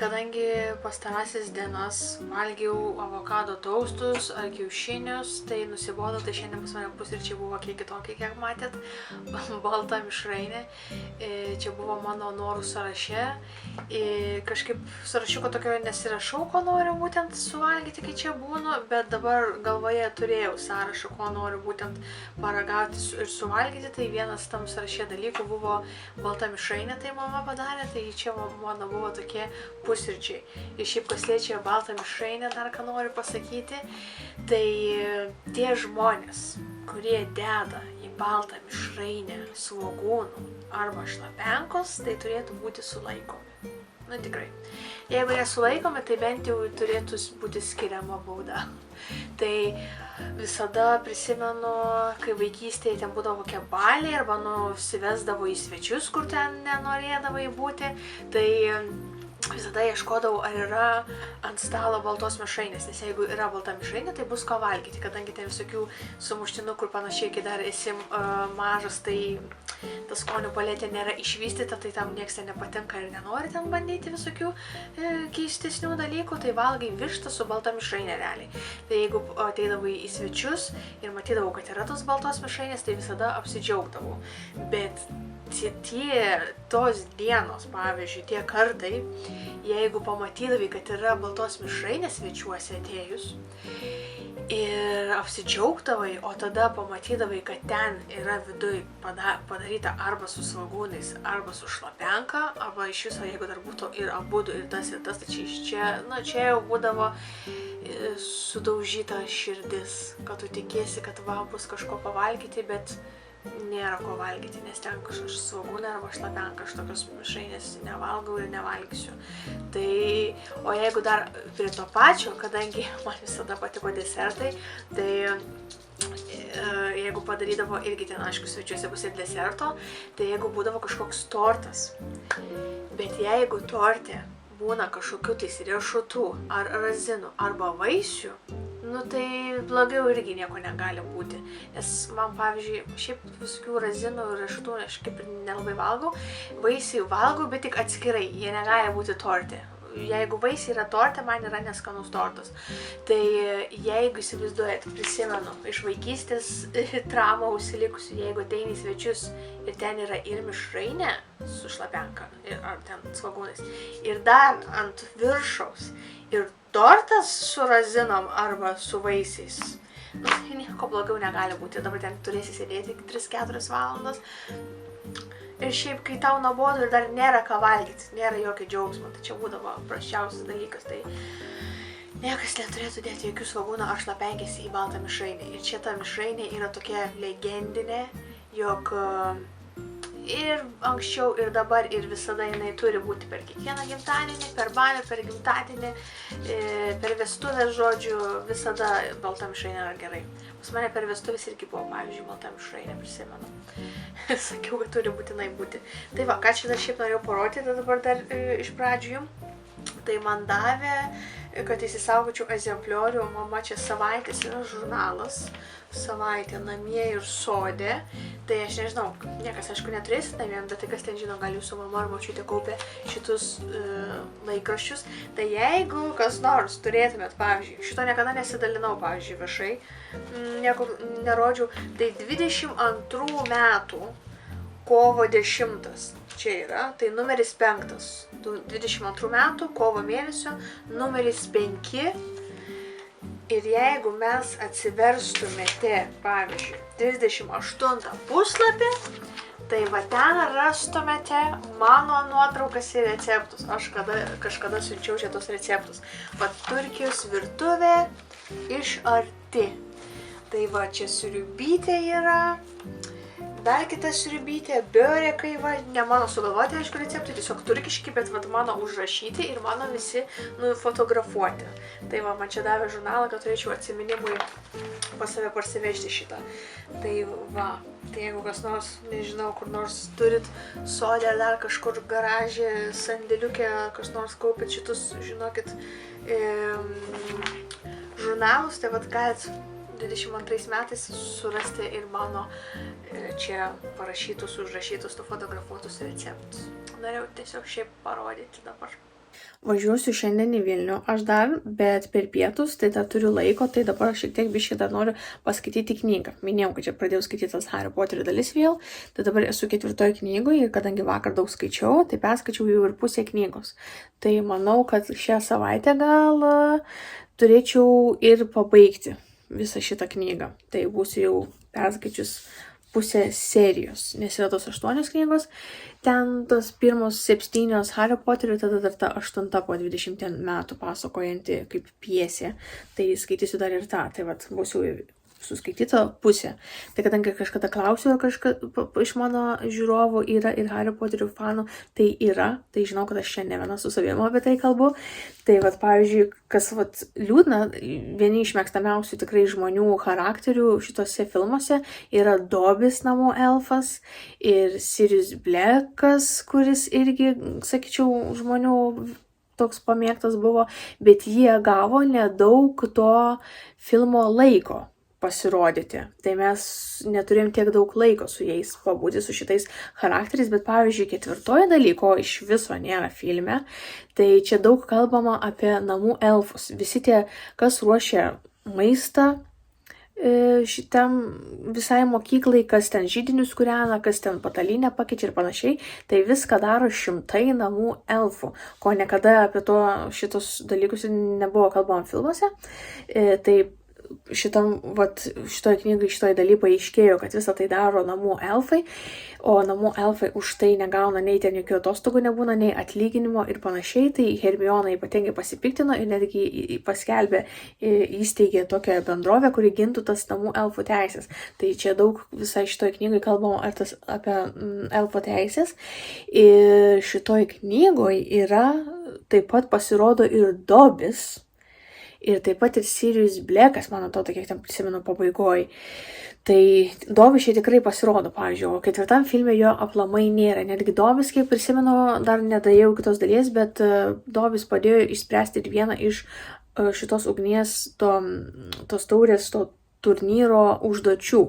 kadangi pastarasis dienas valgiau avokado toastus ar kiaušinius, tai nusibodo, tai šiandien pas mane pusryčiai buvo kiek kitokie, kiek matėt, balta mišrainė. Čia buvo mano norų sąraše. Kažkaip sąrašiuko tokio nesirašau, ko noriu būtent suvalgyti, kai čia būnu, bet dabar galvoje turėjau sąrašą, ko noriu būtent paragauti ir suvalgyti. Tai vienas tam sąraše dalykų buvo balta mišrainė, tai mama padarė, tai čia mano buvo tokie pusryčiai. Ir šiaip kas liečia baltą mišrainę, dar ką noriu pasakyti, tai tie žmonės, kurie deda į baltą mišrainę svogūnų arba šlapenkos, tai turėtų būti sulaikomi. Nu tikrai. Jeigu nesulaikomi, tai bent jau turėtų būti skiriama bauda. Tai visada prisimenu, kai vaikystėje ten būdavo kokie baliai arba nusivesdavo į svečius, kur ten nenorėdavai būti, tai visada ieškodavau, ar yra ant stalo baltos mišrainės, nes jeigu yra balta mišrainė, tai bus ko valgyti, kadangi ten visokių sumuštinų, kur panašiai, kai dar esi mažas, tai ta skonių paletė nėra išvystyta, tai tam nieks ten nepatinka ir nenori ten bandyti visokių keistesnių dalykų, tai valgai vištą su balta mišrainė realiai. Tai jeigu ateidavai į svečius ir matydavau, kad yra tos baltos mišrainės, tai visada apsidžiaugdavau. Bet tos dienos, pavyzdžiui, tie kartai, jeigu pamatydavai, kad yra baltos mišrainės svečiuose atėjus ir apsidžiaugdavai, o tada pamatydavai, kad ten yra viduj padaryta arba su svogūnais, arba su šlapenka, arba iš viso, jeigu dar būtų ir abudu, ir tas, tai čia jau būdavo sudaužyta širdis, kad tu tikėsi, kad bus kažko pavalgyti, bet nėra ko valgyti, nes ten kažkas svogūnai arba šlapenka, aš tokios mišrainės nevalgau ir nevalgysiu. Tai, o jeigu dar prie to pačio, kadangi man visada patiko desertai, tai jeigu padarydavo irgi ten, aišku, svečiuose bus ir deserto, tai jeigu būdavo kažkoks tortas, bet jeigu torte būna kažkokių tais riešutų ar razinų arba vaisių, nu tai blogiau irgi nieko negali būti, nes man, pavyzdžiui, šiaip visokių razinų ir riešutų aš kaip ir nelabai valgau, vaisių valgau, bet tik atskirai, jie negali būti torte. Jeigu vaisiai yra torte, man yra neskanus tortas. Tai jeigu įsivaizduojat, prisimenu, iš vaikystės traumą užsilikusiu, jeigu ateini į svečius ir ten yra ir mišrainė su šlapenka, ar ten svogūnais, ir dar ant viršaus, ir tortas su razinom arba su vaisiais. Nu, nieko blogiau negali būti, dabar ten turėsi sėdėti 3-4 valandas. Ir šiaip, kai tau nuobodu ir dar nėra ką valgyti, nėra jokio džiaugsmo, tai čia būdavo prasčiausias dalykas, tai niekas neturėtų dėti jokių svogūnų ar šlapenkės į baltą mišrainę. Ir čia ta mišrainė yra tokia legendinė, jog ir anksčiau, ir dabar, ir visada jinai turi būti per kiekvieną gimtadienį, per balių, per gimtadienį, per vestuvės, žodžiu, visada balta mišrainė yra gerai. Pas mane per vestuvės irgi buvo, pavyzdžiui, balta mišrainė, prisimenu. Sakiau, kad turi būtinai būti. Tai va, ką čia dar šiaip norėjau parodyti dabar dar iš pradžių jums. Tai man davė, kad įsisaugočiau egzempliorių, mama čia savaitės yra žurnalas, savaitė namie ir sode. Tai aš nežinau, niekas aišku neturėsit namie, bet tai kas ten žino, gal jūsų mama ar močiutė kaupė šitus laikraščius. Tai jeigu kas nors turėtumėt, pavyzdžiui, šito niekada nesidalinau, pavyzdžiui, viešai, niekur nerodžiau, tai 22 metų kovo 10 čia yra, tai numeris 5, 22 metų kovo mėnesio numeris 5. Ir jeigu mes atsiverstumėte, pavyzdžiui, 38 puslapį, tai va ten rastumėte mano nuotraukas ir receptus. Aš kažkada siunčiau čia tos receptus. Va, Turkijos virtuvė iš arti. Tai va, čia sriubytė yra. Dar kita sriubytė, biorekai, va, ne mano sugalvoti, aišku, receptai, tiesiog turkiški, bet va, mano užrašyti ir mano visi nufotografuoti. Tai va, man čia davė žurnalą, kad turėčiau atsiminimui pas save parsivežti šitą. Tai va, tai jeigu kas nors, nežinau, kur nors turit sodė ar dar kažkur garažė, sandėliukė, kas nors kaupit šitus, žinokit, žurnalus, tai va, galit 22 metais surasti ir mano čia parašytus, užrašytus, nufotografuotus receptus. Norėjau tiesiog šiaip parodyti dabar. Važiuosiu šiandien į Vilnių aš dar, bet per pietus, tai dar turiu laiko, tai dabar šiek tiek biškį dar noriu paskaityti knygą. Minėjau, kad čia pradėjau skaityti tas Harry Potter dalis vėl, tai dabar esu 4 knygoje ir kadangi vakar daug skaičiau, tai perskaičiau jau ir pusę knygos. Tai manau, kad šią savaitę gal turėčiau ir pabaigti visą šitą knygą. Tai būsiu jau perskaičius pusę serijos, nes yra tos 8 knygos, ten tos pirmos 7 Harry Potterio, tada dar ta 8 po 20 metų pasakojanti kaip pjesė, tai skaitysiu dar ir tą, tai vat būsiu suskaityta pusė. Tai kadangi kažkada klausiu, ar iš mano žiūrovų yra ir Harry Potterio fanų, tai yra, tai žinau, kad aš čia ne viena su savimi apie tai kalbu. Tai vat, pavyzdžiui, kas vat liūdna, vieni iš mėgstamiausių tikrai žmonių charakterių šitose filmuose yra Dobis namų elfas ir Sirius Blackas, kuris irgi, sakyčiau, žmonių toks pamėgtas buvo, bet jie gavo nedaug to filmo laiko pasirodyti. Tai mes neturėjom tiek daug laiko su jais pabūti, su šitais charakteriais, bet pavyzdžiui, 4 daly, ko iš viso nėra filme, tai čia daug kalbama apie namų elfus. Visi tie, kas ruošia maistą šitam visai mokyklai, kas ten židinius kūrena, kas ten patalynę pakeičia ir panašiai, tai viską daro 100 namų elfų, ko niekada apie šitos dalykus nebuvo kalbama filmuose. Tai šitoj knygai, šitoj daly paaiškėjo, kad visą tai daro namų elfai, o namų elfai už tai negauna nei ten jokių atostogų nebūna, nei atlyginimo ir panašiai, tai Hermiona ypatingai pasipiktino ir netgi paskelbė, įsteigė tokią bendrovę, kuri gintų tas namų elfų teisės. Tai čia daug visai šitoj knygai kalbama apie elfų teisės ir šitoj knygoj yra taip pat pasirodo ir Dobis. Ir taip pat ir Sirius Blackas, man atrodo, kiek ten prisimenu pabaigoj. Tai Dobis čia tikrai pasirodo, pavyzdžiui, o 4 filme jo aplamai nėra. Netgi Dobis, kiek prisimenu, dar nedajau kitos dalies, bet Dobis padėjo išspręsti ir vieną iš šitos ugnies, tos taurės, to turnyro užduočių.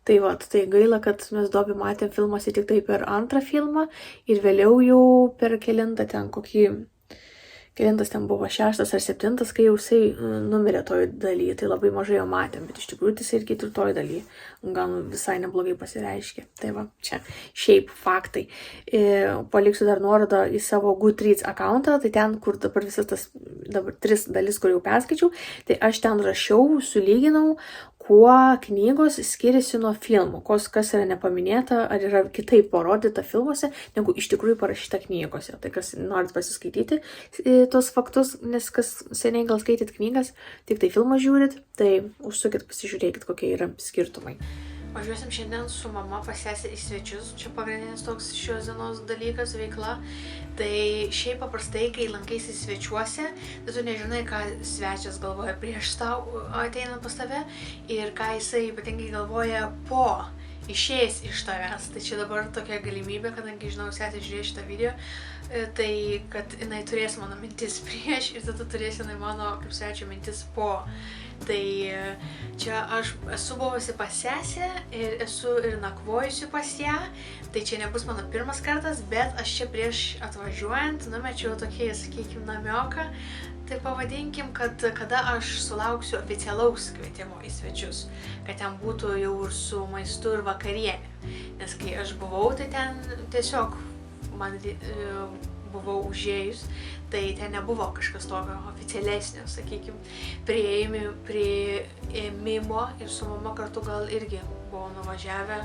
Tai tai gaila, kad mes Dobį matėm filmuose tik tai per 2 filmą ir vėliau jau per kelintą ten kelintas ten buvo 6 ar 7, kai jau jisai numirė toj daly, tai labai mažai jo matėm, bet iš tikrųjų jisai ir 4 daly gal visai neblogai pasireiškė. Tai va, čia šiaip faktai. Paliksiu dar nuorodą į savo Goodreads akauntą, tai ten, kur dabar visas tas 3 dalis, kur jau perskaičiau, tai aš ten rašiau, sulyginau, kuo knygos skiriasi nuo filmų, kas yra nepaminėta, ar yra kitaip parodyta filmuose, negu iš tikrųjų parašyta knygose. Tai kas norit pasiskaityti tos faktus, nes kas seniai gal skaityt knygas, tik tai filmą žiūrit, tai užsukit, pasižiūrėkit, kokie yra skirtumai. Važiuosim šiandien su mama pas sesę į svečius, čia pagrindinis toks šios dienos dalykas, veikla. Tai šiaip paprastai, kai lankaisi svečiuose, tai tu nežinai, ką svečias galvoja prieš tau ateinant pas tave ir ką jisai ypatingai galvoja po išėjęs iš tavęs. Tai čia dabar tokia galimybė, kadangi žinau, sesė žiūrėjo šitą video, tai kad jinai turės mano mintis prieš ir tada turės jinai mano kaip svečio mintis po. Tai čia aš esu buvusi pas sesę ir esu ir nakvojusi pas ją, tai čia nebus mano pirmas kartas, bet aš čia prieš atvažiuojant numečiau tokį, sakykime, namioką, tai pavadinkim, kad kada aš sulauksiu oficialaus kvietimo į svečius, kad ten būtų jau ir su maistu ir vakarienė, nes kai aš buvau, tai ten tiesiog man buvau užėjus, tai ten nebuvo kažkas tokio oficialesnio, sakykime, prieėmimo ir su mama kartu gal irgi buvo nuvažiavę,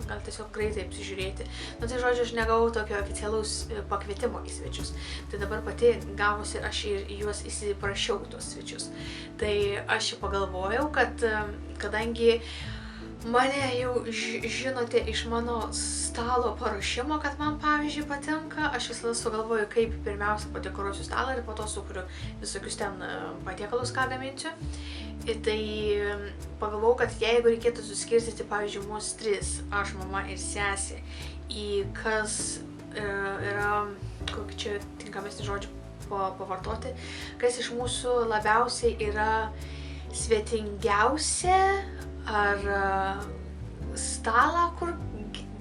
gal tiesiog greitai apsižiūrėti. Nu tai žodžiu, aš negavau tokio oficialaus pakvietimo į svečius. Tai dabar pati gavusi aš ir juos įsiprašiau tuos svečius. Tai aš čia pagalvojau, kad kadangi mane jau žinote iš mano stalo paruošimo, kad man pavyzdžiui patinka, aš visada sugalvoju, kaip pirmiausia padekoruosiu stalą ir po to sukuriu visokius ten patiekalus, ką gaminsiu. Ir tai pagalvojau, kad jeigu reikėtų suskirstyti, pavyzdžiui, mus 3, aš, mama ir sesė, į kas yra, kokį čia tinkamesnį žodžių pavartoti, kas iš mūsų labiausiai yra svetingiausia, ar stalą, kur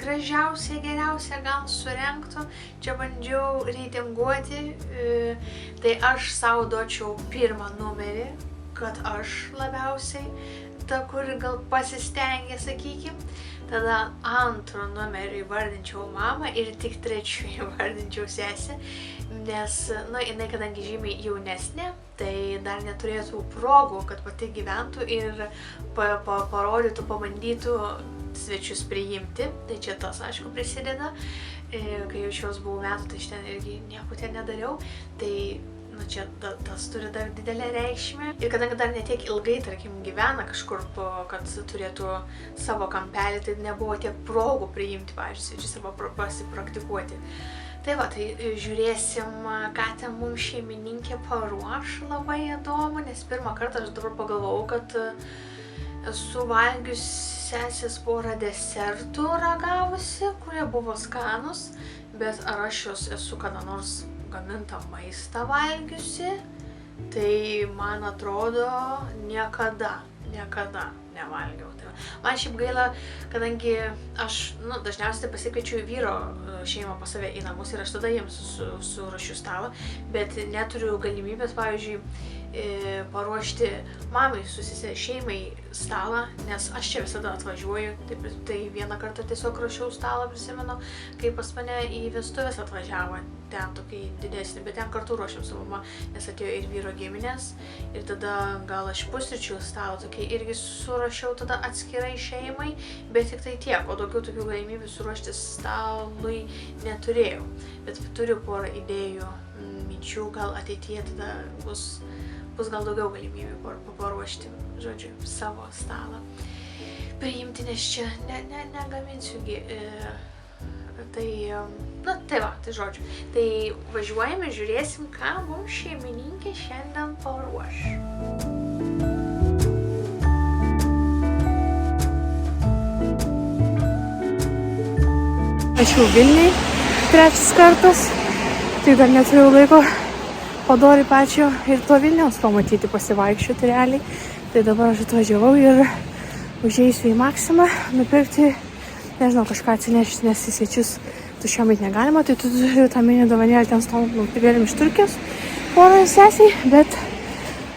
gražiausia, geriausia gal surengtų. Čia bandžiau reitinguoti, tai aš savo duočiau pirmą numerį, kad aš labiausiai ta, kur gal pasistengė, sakykim. Tada antro numerį įvardinčiau mamą ir tik trečiu įvardinčiau sesę, nes, jinai kadangi žymiai jaunesnė, tai dar neturėtų progų, kad pati gyventų ir parodytų, pabandytų svečius priimti. Tai čia tas, aišku, prisideda. Kai jau šios buvau metų, tai šitien irgi nieko ten nedariau. Tai čia tas turi dar didelę reikšmę. Ir kadangi dar netiek ilgai, tarkim, gyvena kažkur, kad turėtų savo kampelį, tai nebuvo tiek progų priimti, pavyzdžiui, svečius arba pasipraktikuoti. Tai va, tai žiūrėsim, ką ten mums šeimininkė paruoš, labai įdomu, nes pirmą kartą aš dabar pagalvojau, kad esu valgius sesės porą desertų ragavusi, kurie buvo skanus, bet ar aš jos esu kada nors gamintą maistą valgiusi, tai man atrodo niekada nevalgiau. Tai man šiaip gaila, kadangi aš dažniausiai pasikviečiu vyro šeimą pas save į namus ir aš tada jiems suruošiu stalą, bet neturiu galimybės, pavyzdžiui, paruošti mamai šeimai stalą, nes aš čia visada atvažiuoju. Tai vieną kartą tiesiog ruošiau stalą, prisimenu, kai pas mane į vestuves atvažiavo, ten tokį didesnį, bet ten kartu ruošiam su mama, nes atėjo ir vyro giminės. Ir tada gal aš pusryčių stalą tokį irgi suruošiau tada atskirai šeimai, bet tik tai tiek, o daugiau tokių galimybių suruošti stalui neturėjau. Bet turiu porą idėjų, minčių, gal ateityje tada bus gal daugiau galimybių paruošti, žodžiu, savo stalą priimti, nes čia negaminsiugi. Tai žodžiu. Tai važiuojame, žiūrėsim, ką mums šeimininkė šiandien paruoš. Aš jau Vilniui trečias kartas, tai dar neturiu laiko padoriai pačio ir to Vilniaus pamatyti, pasivaikščioti realiai. Tai dabar aš atvažiavau ir užeisiu į Maksimą, nupirkti, nežinau, kažką atsinešti, nes į svečius tuščiom eit negalima, tai tu turiu tą mini dovanėlį, ten stom privėlim iš Turkijos porą sesiai, bet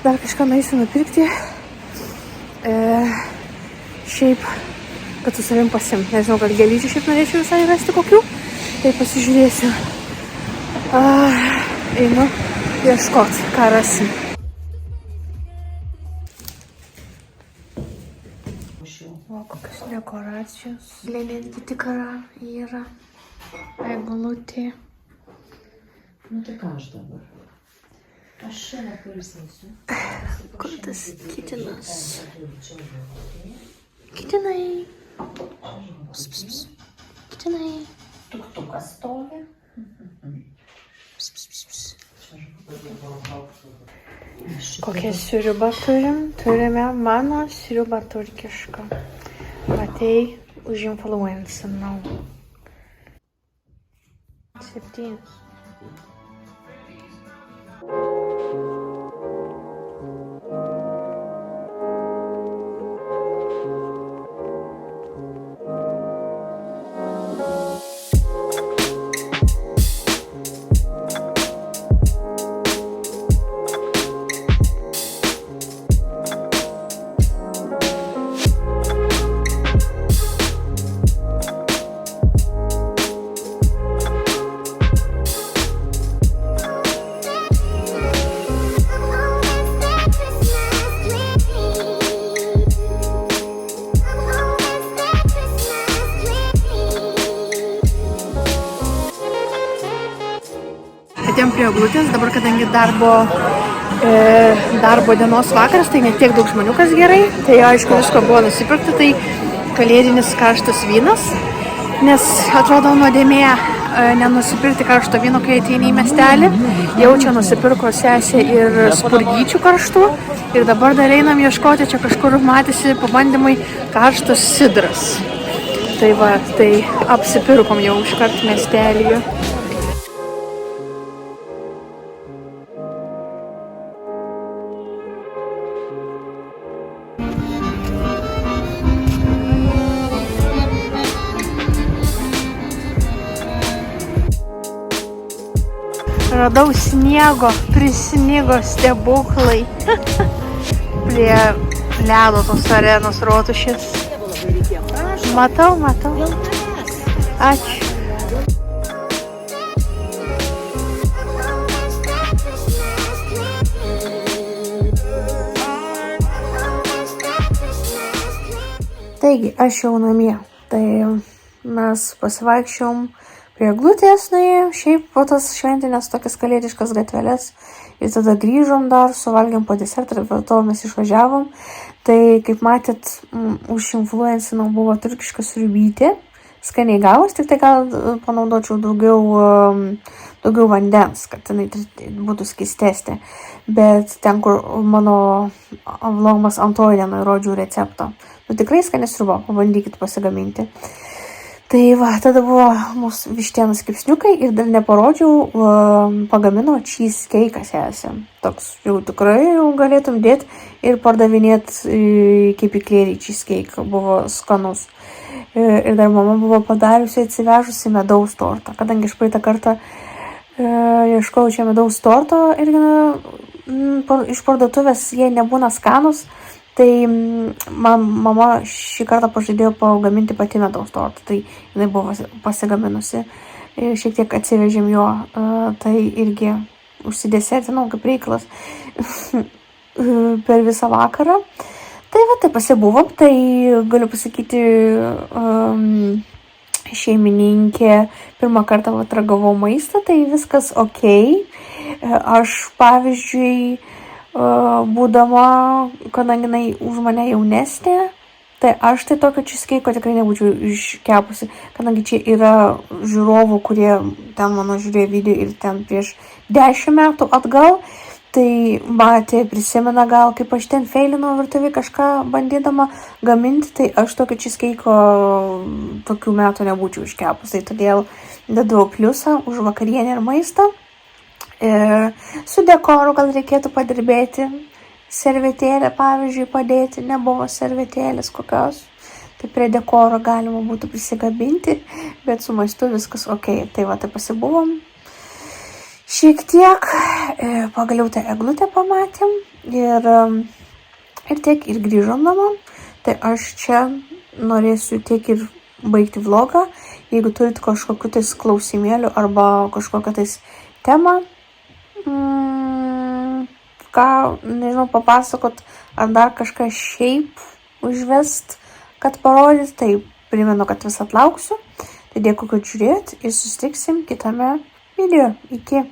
dar kažką nueisiu nupirkti. Šiaip, kad su savim pasimt, nežinau, gal gėlyčių šiaip norėčiau visai rasti kokių, tai pasižiūrėsiu. Einu ieškoti, ką rasim. O, kokios dekoracijos. Netgi tikra yra. Eglutė. Tai ką aš dabar? Aš šiandien pailsėsiu. Kur tas kitinas? Kitinai. Kitinai. Tuktukas stovi. Kokią sriubą turim? Turime mano sriubą turkišką. Matei, užinfluencinau. 7. Atėjom prie eglutės, dabar kadangi darbo dienos vakaras, tai ne tiek daug žmonių, kas gerai, tai aišku visko buvo nusipirkta, tai kalėdinis karštas vynas, nes atrodo nuodėmė nenusipirkti karšto vyno, kai ateini į miestelį. Jau čia nusipirko sesė ir spurgyčių karštų ir dabar dar einam ieškoti, čia kažkur matėsi pabandymai karštas sidras. Tai va, tai apsipirkom jau iškart miestelyje. radau sniego, prisnigo stebuklai. Prie ledo tos arenos rotušės. Matau. Ačiū. Taigi, aš jau namie. Tai mes pasivaikščiom prie eglutės nuėjom, šiaip po tas šventinės tokias kalėdiškas gatvelės. Ir tada grįžom dar, suvalgėm po desertą ir to mes išvažiavom. Tai, kaip matėt, užinfluencinau buvo turkiška sriubytė. Skaniai gavos, tik tai gal panaudočiau daugiau vandens, kad jinai būtų skystesnė. Bet ten, kur mano vlogmas antroji diena rodžiau receptą. Nu, tikrai skani sriuba, pabandykit pasigaminti. Tai va, tada buvo mūsų vištienos kepsniukai ir dar neparodžiau, pagamino cheesecake sesė. Toks jau tikrai jau galėtum dėti ir pardavinėti kepyklėlį cheesecake, buvo skanus. Ir dar mama buvo padariusi atsivežusi medaus tortą, kadangi aš praeitą kartą ieškojau čia medaus torto ir iš parduotuvės jie nebūna skanus. Tai mama šį kartą pažadėjo pagaminti pati medaus tortą, tai jinai buvo pasigaminusi. Šiek tiek atsivežėm jo, tai irgi užsidesertinau kaip reikalas per visą vakarą. Tai va, tai pasibuvom, tai galiu pasakyti, šeimininkė pirmą kartą atragavau maistą, tai viskas okei. Aš, pavyzdžiui, būdama, kadangi jinai už mane jaunesnė, tai aš tai tokio cheesecake tikrai nebūčiau iškepusi, kadangi čia yra žiūrovų, kurie ten mano žiūrėjo video ir ten prieš 10 metų atgal, tai matė, prisimena gal, kaip aš ten feilinau virtuvėje kažką bandydama gaminti, tai aš tokio cheesecake tokių metų nebūčiau iškepus, tai todėl dedu pliusą už vakarienę ir maistą. Su dekoru gal reikėtų padirbėti, servetėlę pavyzdžiui padėti, nebuvo servetėlės kokios, tai prie dekoro galima būtų prisigabinti, bet su maistu viskas okei. Tai va, tai pasibuvom šiek tiek, pagaliau tą eglutę pamatėm ir tiek ir grįžom namo. Tai aš čia norėsiu tiek ir baigti vlogą. Jeigu turit kažkokiu tais klausimėlių arba kažkokią tais temą, ką, nežinau, papasakot, ar dar kažką šiaip užvest, kad parodyt, tai primenu, kad visat lauksiu. Tai dėkui, kad žiūrėjot ir susitiksim kitame video. Iki.